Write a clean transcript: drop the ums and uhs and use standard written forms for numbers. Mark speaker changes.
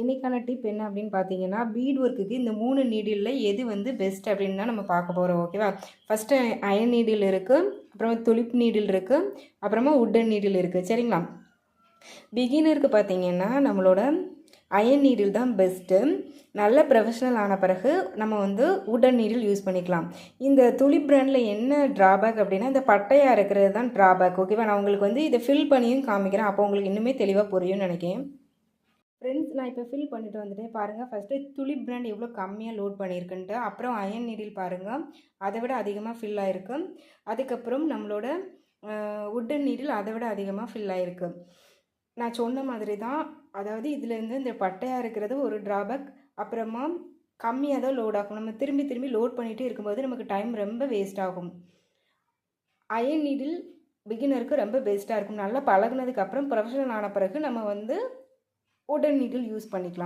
Speaker 1: இன்றைக்கான டிப் என்ன அப்படின்னு பார்த்தீங்கன்னா, பீட் ஒர்க்குக்கு இந்த 3 நீடில்ல எது வந்து பெஸ்ட் அப்படின்னு தான் நம்ம பார்க்க போகிறோம். ஓகேவா? ஃபஸ்ட்டு அயன் நீடில் இருக்குது, அப்புறமா துலிப் நீடில் இருக்குது, அப்புறமா உட்டன் நீடில் இருக்குது. சரிங்களா? பிகினருக்கு பார்த்தீங்கன்னா நம்மளோட அயன் நீடில் தான் பெஸ்ட்டு. நல்ல ப்ரொஃபஷ்னல் ஆன பிறகு நம்ம வந்து உட்டன் நீடில் யூஸ் பண்ணிக்கலாம். இந்த துலிப் பிராண்டில் என்ன ட்ராபேக் அப்படின்னா, இந்த பட்டையாக இருக்கிறது தான் ட்ராபேக். ஓகேவா? நான் உங்களுக்கு வந்து இதை ஃபில் பண்ணியும் காமிக்கிறேன். அப்போ உங்களுக்கு இன்னுமே தெளிவாக புரியும்னு நினைக்கிறேன். ஃப்ரெண்ட்ஸ், நான் இப்போ ஃபில் பண்ணிட்டு வந்துட்டேன். பாருங்கள், ஃபஸ்ட்டு துலிப் பிராண்ட் எவ்வளோ கம்மியாக லோட் பண்ணியிருக்குன்ட்டு. அப்புறம் அயன் நீடில் பாருங்கள், அதை விட அதிகமாக ஃபில் ஆகிருக்கு. அதுக்கப்புறம் நம்மளோட உட்டன் நீடில் அதை விட அதிகமாக ஃபில் ஆகிருக்கு. நான் சொன்ன மாதிரி தான். அதாவது இதுலேருந்து இந்த பட்டையாக இருக்கிறது ஒரு ட்ராபேக். அப்புறமா கம்மியாக தான் லோட் ஆகும். நம்ம திரும்பி திரும்பி லோட் பண்ணிகிட்டே இருக்கும்போது நமக்கு டைம் ரொம்ப வேஸ்ட் ஆகும். அயன் நீடில் பிகினருக்கு ரொம்ப பெஸ்ட்டாக இருக்கும். நல்லா பழகுனதுக்கப்புறம் ப்ரொஃபஷனல் ஆன பிறகு நம்ம வந்து உட்டன் நீடில் யூஸ் பண்ணிக்கலாம்.